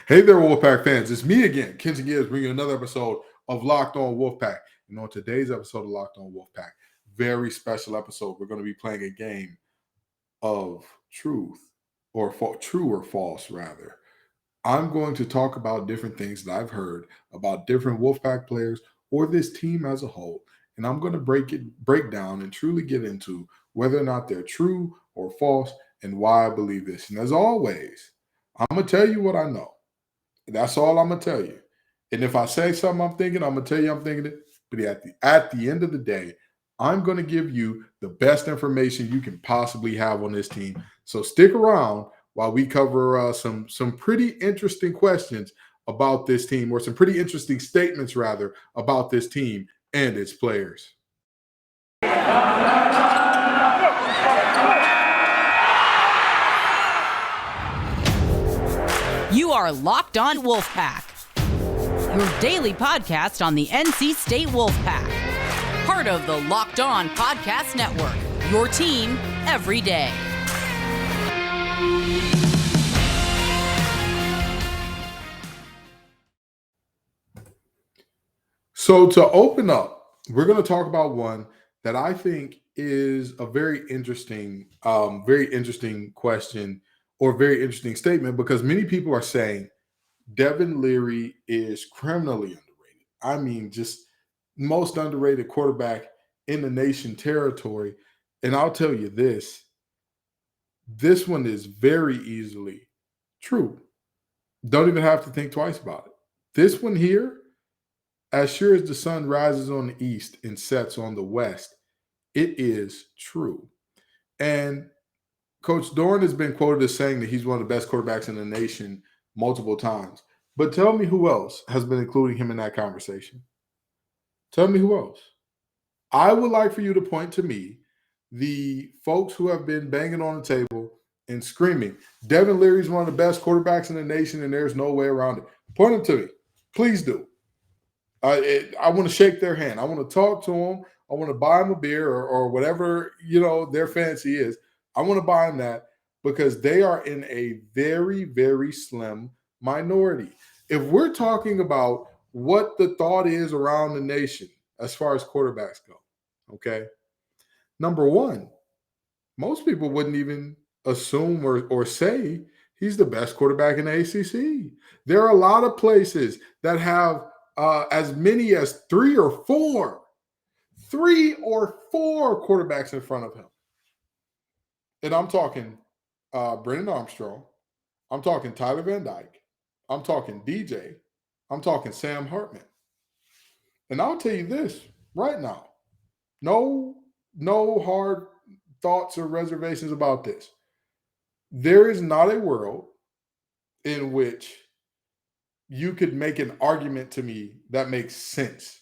Hey there, Wolfpack fans. It's me again, Kenton bringing you another episode of Locked On Wolfpack. And on today's episode of Locked On Wolfpack, very special episode. We're going to be playing a game of true or false, rather. I'm going to talk about different things that I've heard about different Wolfpack players or this team as a whole. And I'm going to break down and truly get into whether or not they're true or false and why I believe this. And as always, I'm going to tell you what I know. That's all I'm gonna tell you. And if I say something I'm thinking, I'm gonna tell you I'm thinking it. But at the end of the day, I'm gonna give you the best information you can possibly have on this team. So stick around while we cover some pretty interesting questions about this team, or some pretty interesting statements rather about this team and its players. You are Locked On Wolfpack, your daily podcast on the NC State Wolfpack, part of the Locked On Podcast Network, your team every day. So to open up, we're going to talk about one that I think is a very interesting question or very interesting statement, because many people are saying Devin Leary is criminally underrated. I mean, just most underrated quarterback in the nation territory. And I'll tell you this one is very easily true. Don't even have to think twice about it. This one here, as sure as the sun rises on the east and sets on the west, it is true. And Coach Doran has been quoted as saying that he's one of the best quarterbacks in the nation multiple times. But tell me who else has been including him in that conversation. Tell me who else. I would like for you to point to me the folks who have been banging on the table and screaming, Devin Leary is one of the best quarterbacks in the nation and there's no way around it. Point them to me. Please do. I want to shake their hand. I want to talk to them. I want to buy them a beer or whatever, their fancy is. I want to buy them that, because they are in a very, very slim minority. If we're talking about what the thought is around the nation as far as quarterbacks go, okay, number one, most people wouldn't even assume or say he's the best quarterback in the ACC. There are a lot of places that have as many as three or four quarterbacks in front of him. And I'm talking Brennan Armstrong. I'm talking Tyler Van Dyke. I'm talking DJ. I'm talking Sam Hartman. And I'll tell you this right now. No hard thoughts or reservations about this. There is not a world in which you could make an argument to me that makes sense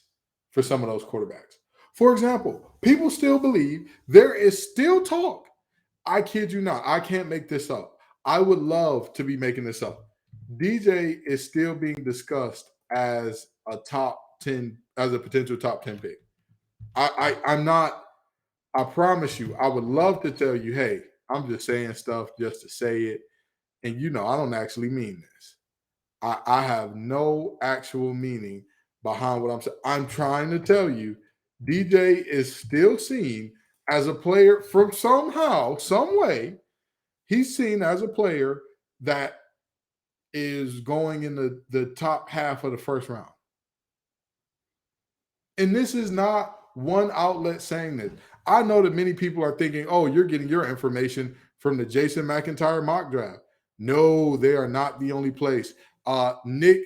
for some of those quarterbacks. For example, people still believe there is still talk. I kid you not. I can't make this up. I would love to be making this up. DJ is still being discussed as a potential top 10 pick. I'm not, I promise you, I would love to tell you, hey, I'm just saying stuff just to say it. And I don't actually mean this. I have no actual meaning behind what I'm saying. I'm trying to tell you, DJ is still seen as a player from somehow, some way, he's seen as a player that is going in the top half of the first round. And this is not one outlet saying this. I know that many people are thinking, oh, you're getting your information from the Jason McIntyre mock draft. No, they are not the only place. Rick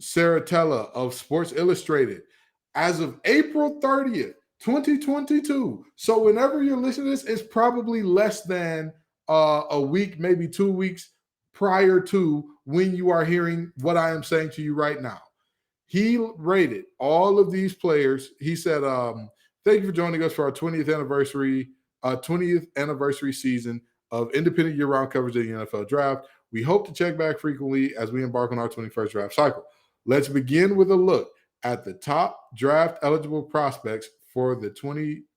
Saratella of Sports Illustrated, as of April 30th, 2022. So whenever you're listening to this, it's probably less than a week, maybe 2 weeks prior to when you are hearing what I am saying to you right now. He rated all of these players. He said, thank you for joining us for our 20th anniversary season of independent year-round coverage of the NFL Draft. We hope to check back frequently as we embark on our 21st draft cycle. Let's begin with a look at the top draft-eligible prospects for the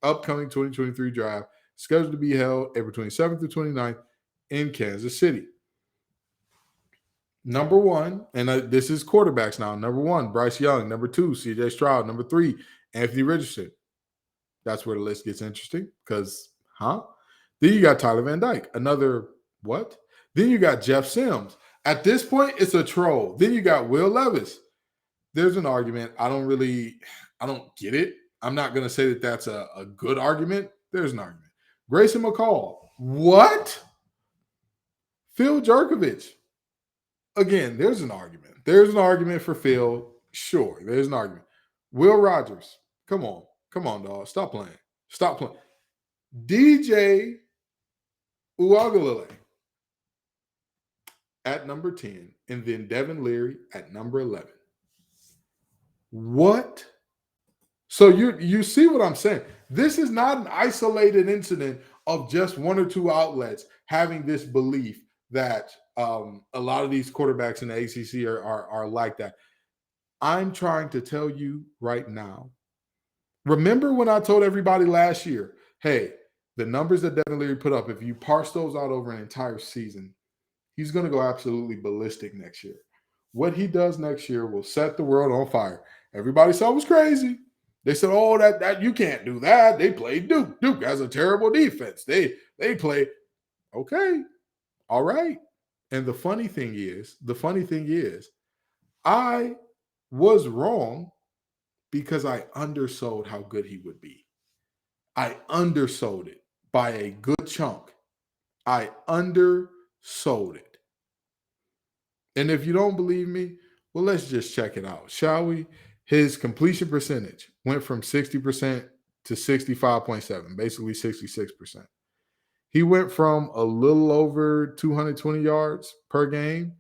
upcoming 2023 draft, scheduled to be held April 27th through 29th in Kansas City. Number one, and this is quarterbacks now. Number one, Bryce Young. Number two, C.J. Stroud. Number three, Anthony Richardson. That's where the list gets interesting because, Then you got Tyler Van Dyke. Another what? Then you got Jeff Sims. At this point, it's a troll. Then you got Will Levis. There's an argument. I don't get it. I'm not going to say that that's a good argument. There's an argument. Grayson McCall. What? Phil Jerkovich. Again, there's an argument. There's an argument for Phil. Sure, there's an argument. Will Rogers. Come on. Come on, dog. Stop playing. Stop playing. DJ Uagalele at number 10, and then Devin Leary at number 11. What? So you see what I'm saying? This is not an isolated incident of just one or two outlets having this belief that a lot of these quarterbacks in the ACC are like that. I'm trying to tell you right now. Remember when I told everybody last year, hey, the numbers that Devin Leary put up, if you parse those out over an entire season, he's going to go absolutely ballistic next year. What he does next year will set the world on fire. Everybody said it was crazy. They said, oh, that you can't do that. They played Duke. Duke has a terrible defense. They play. Okay. All right. And the funny thing is, I was wrong because I undersold how good he would be. I undersold it by a good chunk. I undersold it. And if you don't believe me, well, let's just check it out, shall we? His completion percentage went from 60% to 65.7, basically 66%. He went from a little over 220 yards per game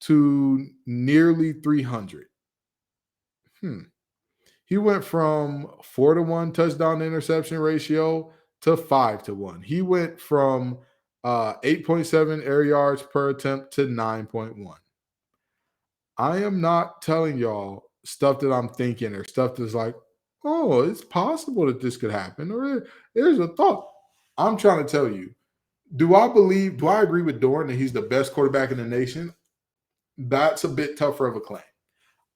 to nearly 300. He went from 4-to-1 touchdown to interception ratio to 5-to-1. He went from 8.7 air yards per attempt to 9.1. I am not telling y'all stuff that I'm thinking or stuff that's like, oh, it's possible that this could happen, or there's a thought. I'm trying to tell you, do I agree with Doran that he's the best quarterback in the nation? That's a bit tougher of a claim.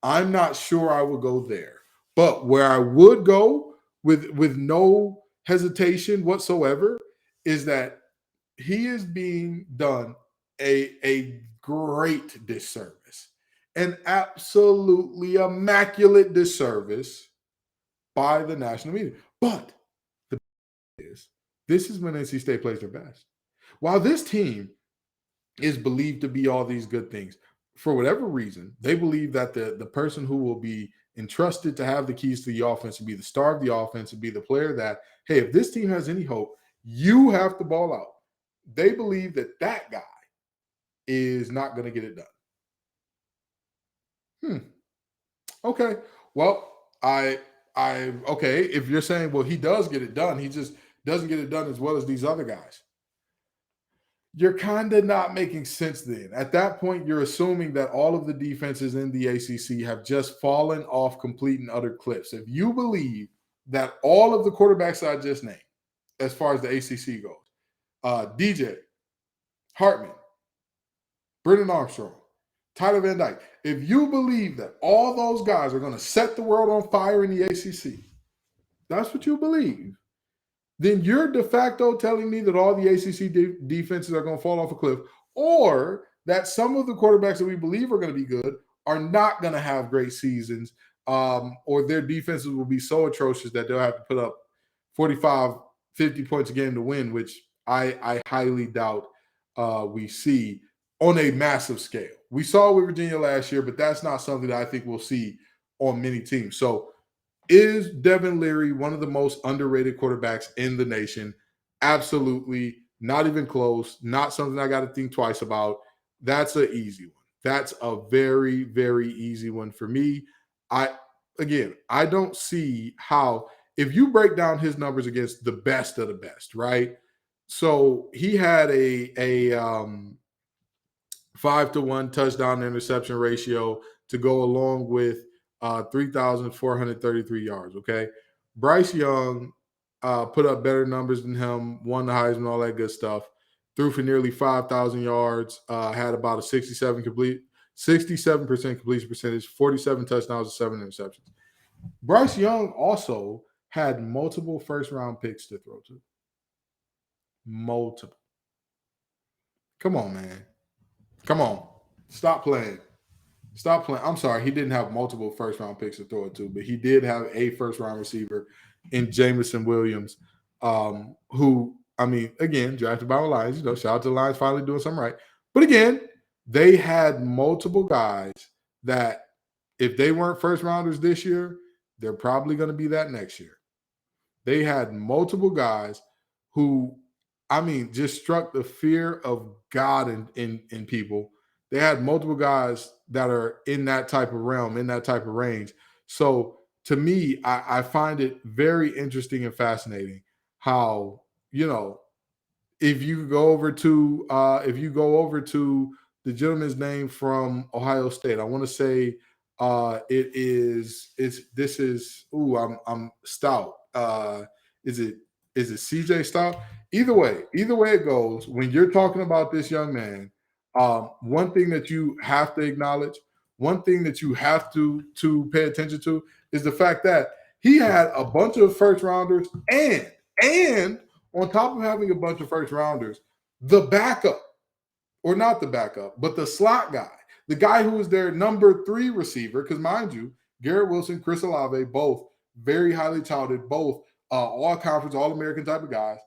I'm not sure I would go there. But where I would go with no hesitation whatsoever is that he is being done a great disservice, an absolutely immaculate disservice by the national media. But the this is when NC State plays their best. While this team is believed to be all these good things, for whatever reason, they believe that the person who will be entrusted to have the keys to the offense and be the star of the offense and be the player that, hey, if this team has any hope, you have to ball out. They believe that guy is not going to get it done. Okay. Well, okay. If you're saying, well, he does get it done, he just doesn't get it done as well as these other guys. You're kind of not making sense then. At that point, you're assuming that all of the defenses in the ACC have just fallen off complete and utter cliffs. If you believe that all of the quarterbacks I just named, as far as the ACC goes, DJ, Hartman, Brennan Armstrong, Tyler Van Dyke, if you believe that all those guys are going to set the world on fire in the ACC, that's what you believe, then you're de facto telling me that all the ACC defenses are going to fall off a cliff, or that some of the quarterbacks that we believe are going to be good are not going to have great seasons, or their defenses will be so atrocious that they'll have to put up 45, 50 points a game to win, which I highly doubt we see on a massive scale. We saw it with Virginia last year, but that's not something that I think we'll see on many teams. So, is Devin Leary one of the most underrated quarterbacks in the nation? Absolutely. Not even close. Not something I got to think twice about. That's an easy one. That's a very, very easy one for me. I don't see how, if you break down his numbers against the best of the best, right? So he had a 5-to-1 touchdown to interception ratio to go along with 3,433 yards, okay? Bryce Young put up better numbers than him, won the Heisman, all that good stuff, threw for nearly 5,000 yards, had about a 67 67% completion percentage, 47 touchdowns, and 7 interceptions. Bryce Young also had multiple first-round picks to throw to. Multiple. Come on, man. Come on. Stop playing. Stop playing. I'm sorry, he didn't have multiple first-round picks to throw it to, but he did have a first-round receiver in Jamison Williams, who, I mean, again, drafted by the Lions. Shout out to the Lions finally doing something right. But again, they had multiple guys that if they weren't first-rounders this year, they're probably going to be that next year. They had multiple guys who, I mean, just struck the fear of God in people. They had multiple guys that are in that type of realm, in that type of range. So to me, I find it very interesting and fascinating how, if you go over to the gentleman's name from Ohio State, I want to say I'm Stout. Is it CJ Stout? Either way it goes, when you're talking about this young man, one thing that you have to acknowledge, one thing that you have to pay attention to is the fact that he had a bunch of first rounders and on top of having a bunch of first rounders, the backup, or not the backup, but the slot guy, the guy who was their number 3 receiver, because mind you, Garrett Wilson, Chris Olave, both very highly touted, both all conference, all American type of guys.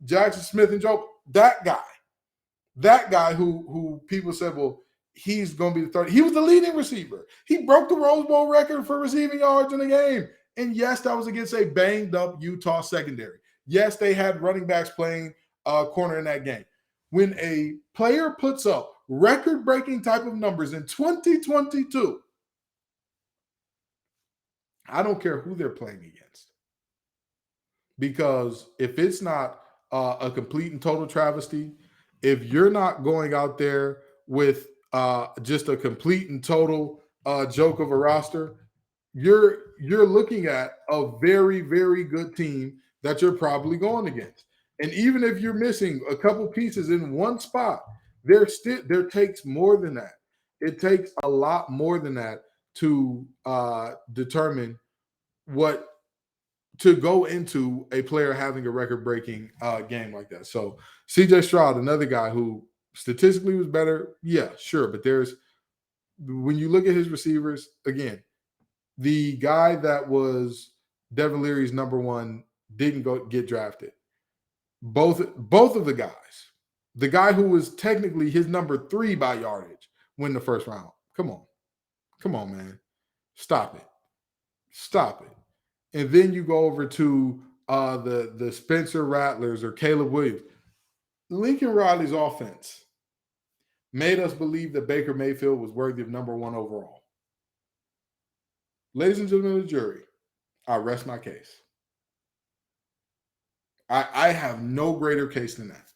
Jackson Smith and Joe, that guy who people said, well, he's going to be the third. He was the leading receiver. He broke the Rose Bowl record for receiving yards in a game. And yes, that was against a banged up Utah secondary. Yes, they had running backs playing corner in that game. When a player puts up record-breaking type of numbers in 2022, I don't care who they're playing against. Because if it's not a complete and total travesty, if you're not going out there with just a complete and total joke of a roster, you're looking at a very, very good team that you're probably going against. And even if you're missing a couple pieces in one spot, there takes more than that. It takes a lot more than that to determine what to go into a player having a record-breaking game like that. So CJ Stroud, another guy who statistically was better, yeah, sure. But when you look at his receivers, again, the guy that was Devin Leary's number 1 didn't get drafted. Both of the guys, the guy who was technically his number 3 by yardage, win the first round. Come on, man. Stop it. And then you go over to the Spencer Rattlers or Caleb Williams. Lincoln Riley's offense made us believe that Baker Mayfield was worthy of number 1 overall. Ladies and gentlemen of the jury, I rest my case. I have no greater case than that.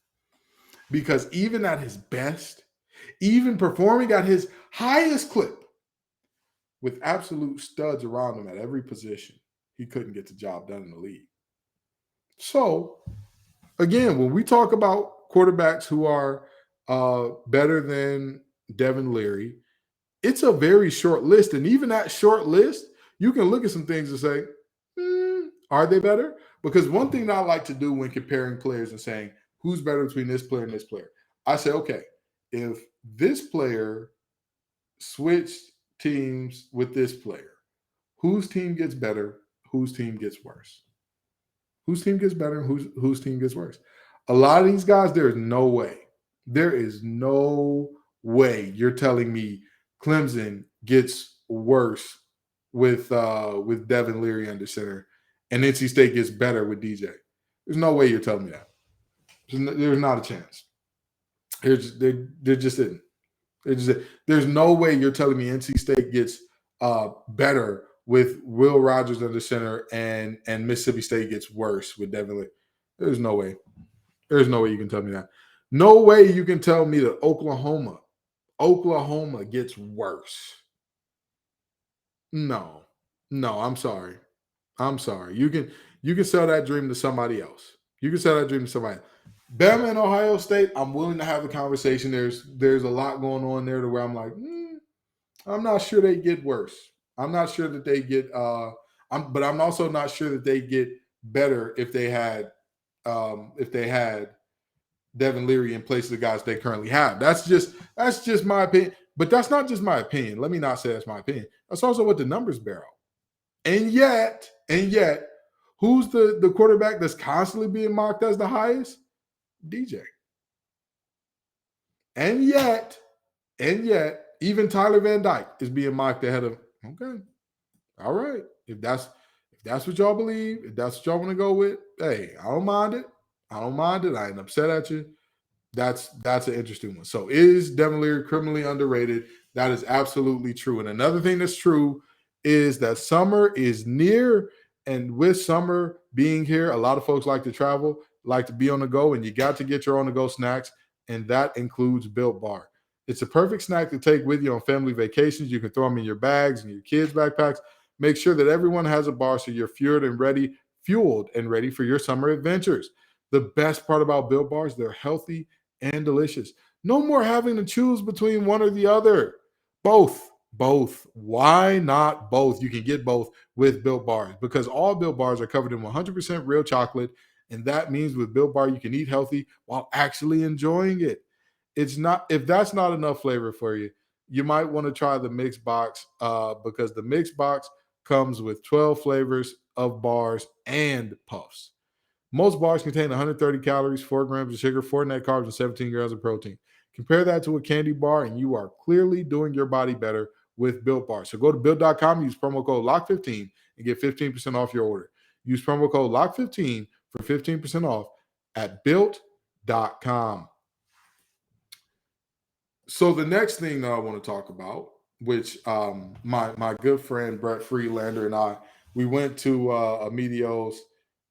Because even at his best, even performing at his highest clip, with absolute studs around him at every position, he couldn't get the job done in the league. So, again, when we talk about quarterbacks who are better than Devin Leary, it's a very short list. And even that short list, you can look at some things and say, are they better? Because one thing that I like to do when comparing players and saying, who's better between this player and this player? I say, okay, if this player switched teams with this player, whose team gets better, whose team gets worse? Whose team gets better, whose team gets worse? A lot of these guys, there is no way you're telling me Clemson gets worse with Devin Leary under center and NC State gets better with DJ. There's no way you're telling me that. There's not a chance. There just isn't. There's no way you're telling me NC State gets better with Will Rogers under center and Mississippi State gets worse with Devin Leary. There's no way. There's no way you can tell me that. No way you can tell me that Oklahoma gets worse. No, I'm sorry. You can sell that dream to somebody else. Bama and Ohio State, I'm willing to have a conversation. There's a lot going on there to where I'm like, I'm not sure they get worse. I'm not sure that they get. But I'm also not sure that they get better if they had Devin Leary in place of the guys they currently have. That's just my opinion. But that's not just my opinion. Let me not say that's my opinion. That's also what the numbers bear out. And yet, who's the quarterback that's constantly being mocked as the highest? DJ. And yet, even Tyler Van Dyke is being mocked ahead of. Okay, all right. If that's what y'all believe, if that's what y'all want to go with, hey, I don't mind it. I don't mind it. I ain't upset at you. That's an interesting one. So is Devin Leary criminally underrated? That is absolutely true. And another thing that's true is that summer is near, and with summer being here, a lot of folks like to travel, like to be on the go, and you got to get your on the go snacks, and that includes Built Bar. It's a perfect snack to take with you on family vacations. You can throw them in your bags and your kids' backpacks. Make sure that everyone has a bar so you're fueled and ready for your summer adventures. The best part about Built Bars, they're healthy and delicious. No more having to choose between one or the other. Both. Both. Why not both? You can get both with Built Bars because all Built Bars are covered in 100% real chocolate. And that means with Built Bar, you can eat healthy while actually enjoying it. It's not, if that's not enough flavor for you, you might want to try the mix box because the mix box comes with 12 flavors of bars and puffs. Most bars contain 130 calories, 4 grams of sugar, 4 net carbs, and 17 grams of protein. Compare that to a candy bar, and you are clearly doing your body better with Built Bar. So go to Built.com, use promo code LOCK15 and get 15% off your order. Use promo code LOCK15 for 15% off at Built.com. So the next thing that I want to talk about, which my good friend Brett Freelander and we went to a Medios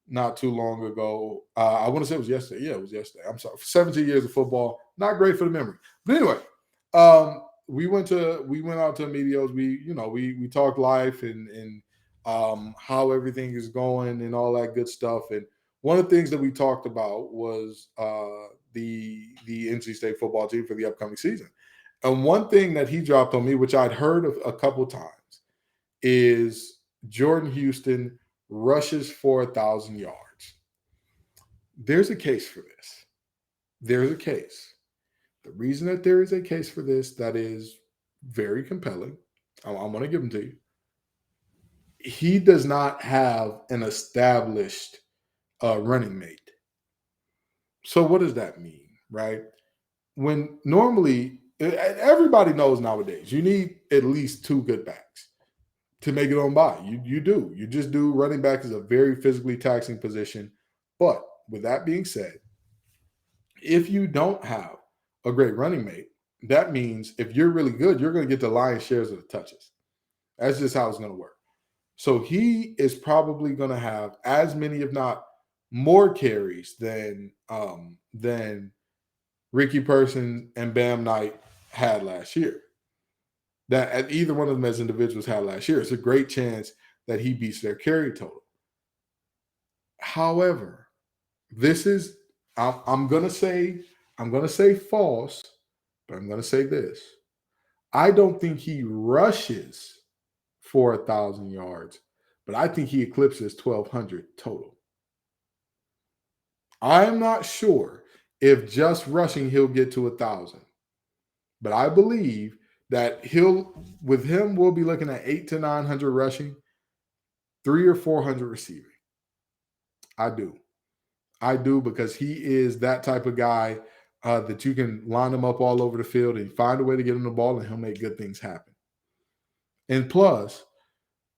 not too long ago. I want to say it was yesterday. Yeah, it was yesterday. I'm sorry. 17 years of football, not great for the memory. But anyway, we went out to Medios. We talked life and how everything is going and all that good stuff. And one of the things that we talked about was the NC State football team for the upcoming season. And one thing that he dropped on me, which I'd heard of a couple times, is Jordan Houston rushes for 1,000 yards. There's a case for this. There's a case. The reason that there is a case for this that is very compelling, I'm going to give them to you. He does not have an established running mate. So what does that mean, right? When normally, everybody knows nowadays, you need at least 2 good backs to make it on by. You do. You just do. Running back is a very physically taxing position. But with that being said, if you don't have a great running mate, that means if you're really good, you're going to get the lion's shares of the touches. That's just how it's going to work. So he is probably going to have as many, if not more, carries than Ricky Person and Bam Knight had last year. That either one of them as individuals had last year. It's a great chance that he beats their carry total. However, I'm gonna say false, but I'm gonna say this. I don't think he rushes for 1,000 yards, but I think he eclipses 1,200 total. I'm not sure if just rushing he'll get to 1,000, but I believe that we'll be looking at 800 to 900 rushing, 300 or 400 receiving. I do because he is that type of guy that you can line him up all over the field and find a way to get him the ball, and he'll make good things happen. And plus,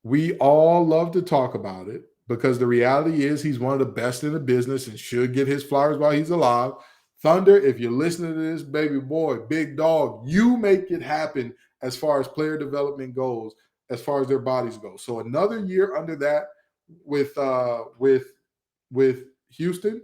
we all love to talk about it because the reality is he's one of the best in the business and should get his flowers while he's alive. Thunder, if you're listening to this, baby boy, big dog, you make it happen as far as player development goes, as far as their bodies go. So another year under that with Houston,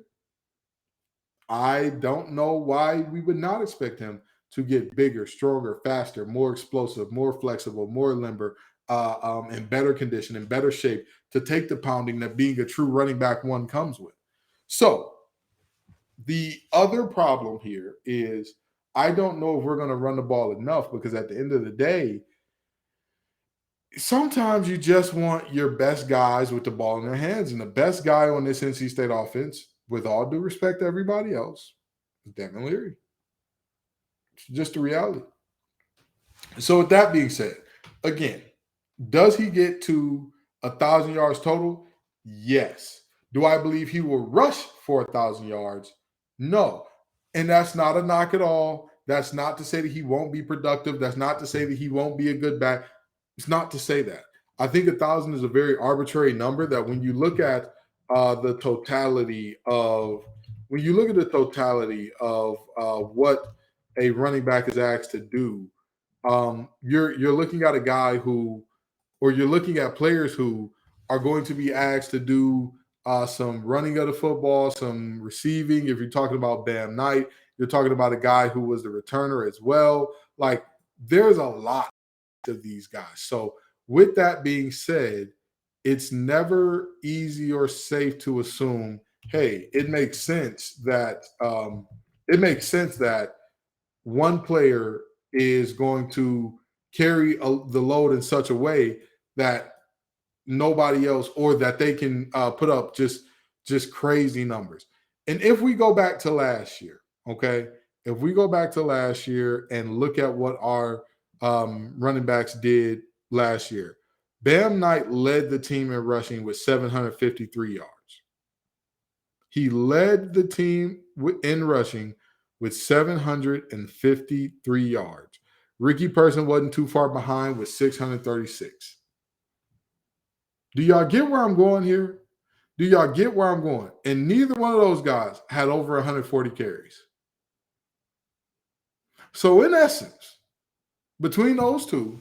I don't know why we would not expect him to get bigger, stronger, faster, more explosive, more flexible, more limber, in better condition, in better shape to take the pounding that being a true running back one comes with. So the other problem here is I don't know if we're going to run the ball enough because at the end of the day, sometimes you just want your best guys with the ball in their hands. And the best guy on this NC State offense, with all due respect to everybody else, is Devin Leary. It's just the reality. So with that being said, again, does he get to 1,000 yards total? Yes. Do I believe he will rush for 1,000 yards? No. And that's not a knock at all. That's not to say that he won't be productive. That's not to say that he won't be a good back. It's not to say that. I think 1,000 is a very arbitrary number that when you look at the totality of what a running back is asked to do, you're looking at a guy who, or you're looking at players who are going to be asked to do some running of the football, some receiving. If you're talking about Bam Knight, you're talking about a guy who was the returner as well. Like, there's a lot of these guys. So with that being said, it's never easy or safe to assume, hey, it makes sense that one player is going to carry the load in such a way that nobody else, or that they can put up just crazy numbers. And if we go back to last year, okay, if we go back to last year and look at what our running backs did last year, Bam Knight led the team in rushing with 753 yards. He led the team in rushing with 753 yards. Ricky Person wasn't too far behind with 636. Do y'all get where I'm going here? Do y'all get where I'm going? And neither one of those guys had over 140 carries. So in essence, between those two,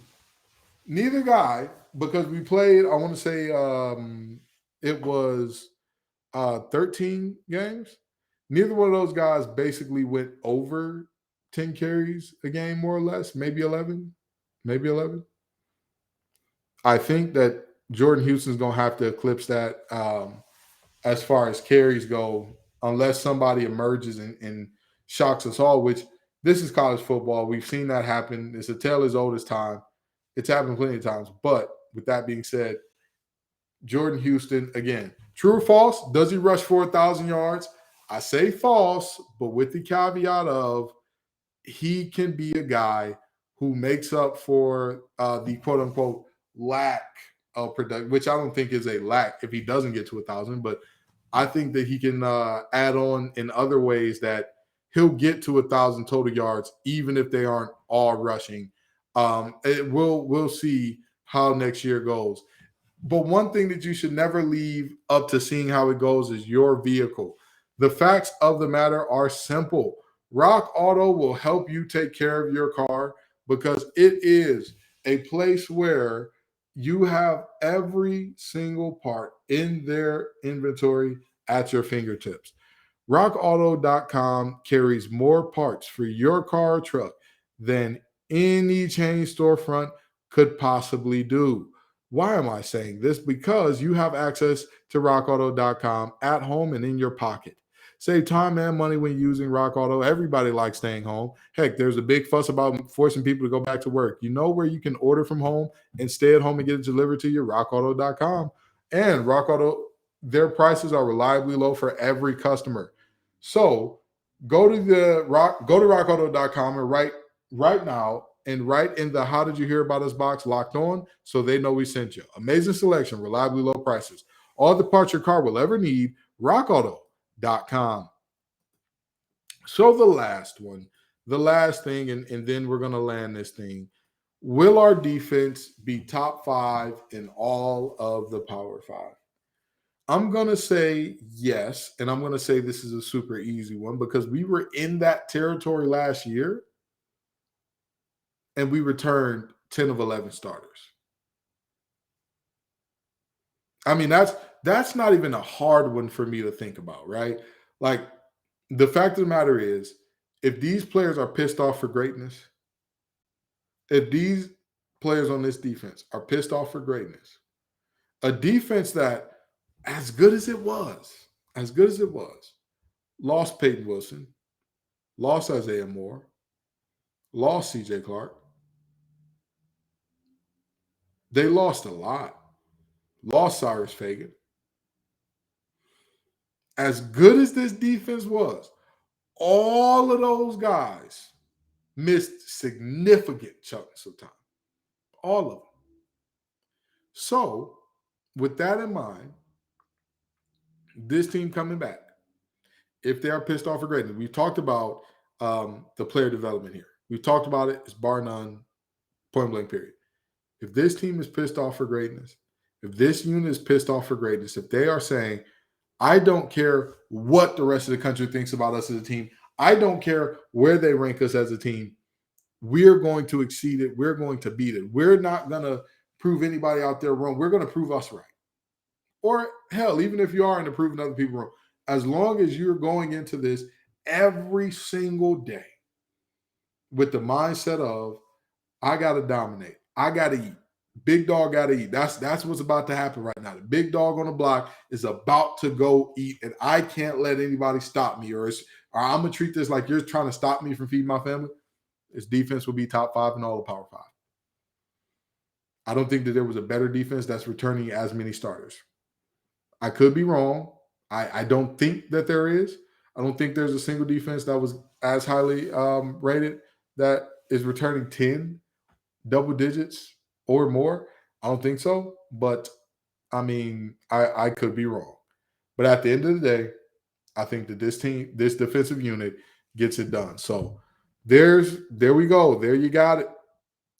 neither guy, because we played, I want to say it was 13 games. Neither one of those guys basically went over 10 carries a game, more or less, maybe 11. Maybe 11. I think that Jordan Houston's going to have to eclipse that as far as carries go, unless somebody emerges and shocks us all, which this is college football. We've seen that happen. It's a tale as old as time. It's happened plenty of times. But with that being said, Jordan Houston, again, true or false, does he rush for 1,000 yards? I say false, but with the caveat of he can be a guy who makes up for the quote-unquote lack of production, which I don't think is a lack if he doesn't get to 1,000, but I think that he can add on in other ways that he'll get to 1,000 total yards, even if they aren't all rushing. We'll see how next year goes. But one thing that you should never leave up to seeing how it goes is your vehicle. The facts of the matter are simple. Rock Auto will help you take care of your car because it is a place where you have every single part in their inventory at your fingertips. RockAuto.com carries more parts for your car or truck than any chain storefront could possibly do. Why am I saying this? Because you have access to rockauto.com at home and in your pocket. Save time and money when using Rock Auto. Everybody likes staying home. Heck, there's a big fuss about forcing people to go back to work. You know where you can order from home and stay at home and get it delivered to you? rockauto.com. And Rock Auto, their prices are reliably low for every customer. So go to rockauto.com and right now and write in the "How did you hear about us" box "Locked On" so they know we sent you. Amazing selection, reliably low prices, all the parts your car will ever need. RockAuto.com. So the last thing, and then we're going to land this thing. Will our defense be top 5 in all of the Power 5? I'm going to say yes, and I'm going to say this is a super easy one because we were in that territory last year and we returned 10 of 11 starters. I mean, that's not even a hard one for me to think about, right? Like, the fact of the matter is, if these players are pissed off for greatness, if these players on this defense are pissed off for greatness, a defense that, as good as it was, lost Peyton Wilson, lost Isaiah Moore, lost CJ Clark, They lost a lot. Lost Cyrus Fagan. As good as this defense was, all of those guys missed significant chunks of time. All of them. So, with that in mind, this team coming back, if they are pissed off for greatness, we've talked about the player development here. We've talked about it. It's bar none, point blank period. If this team is pissed off for greatness, if this unit is pissed off for greatness, if they are saying, I don't care what the rest of the country thinks about us as a team, I don't care where they rank us as a team, we're going to exceed it. We're going to beat it. We're not going to prove anybody out there wrong. We're going to prove us right. Or hell, even if you are into proving other people wrong, as long as you're going into this every single day with the mindset of, I got to dominate. I got to eat. Big dog got to eat. That's what's about to happen right now. The big dog on the block is about to go eat, and I can't let anybody stop me, or I'm going to treat this like you're trying to stop me from feeding my family. This defense will be top 5 in all the Power 5. I don't think that there was a better defense that's returning as many starters. I could be wrong. I don't think that there is. I don't think there's a single defense that was as highly rated that is returning 10 double digits or more. I don't think so. But, I mean, I could be wrong. But at the end of the day, I think that this team, this defensive unit gets it done. So, there we go. There you got it.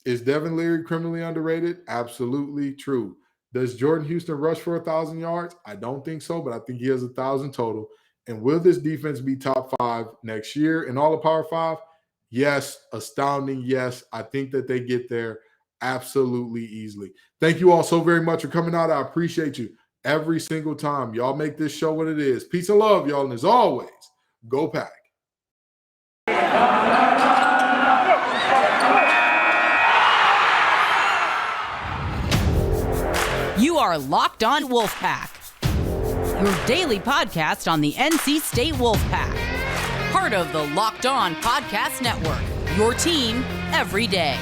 Is Devin Leary criminally underrated? Absolutely true. Does Jordan Houston rush for 1,000 yards? I don't think so, but I think he has 1,000 total. And will this defense be top 5 next year in all the Power 5? Yes. Astounding. Yes. I think that they get there absolutely easily. Thank you all so very much for coming out. I appreciate you every single time. Y'all make this show what it is. Peace and love, y'all. And as always, go Pack. You are Locked On Wolfpack, your daily podcast on the NC State Wolfpack, part of the Locked On Podcast Network, your team every day.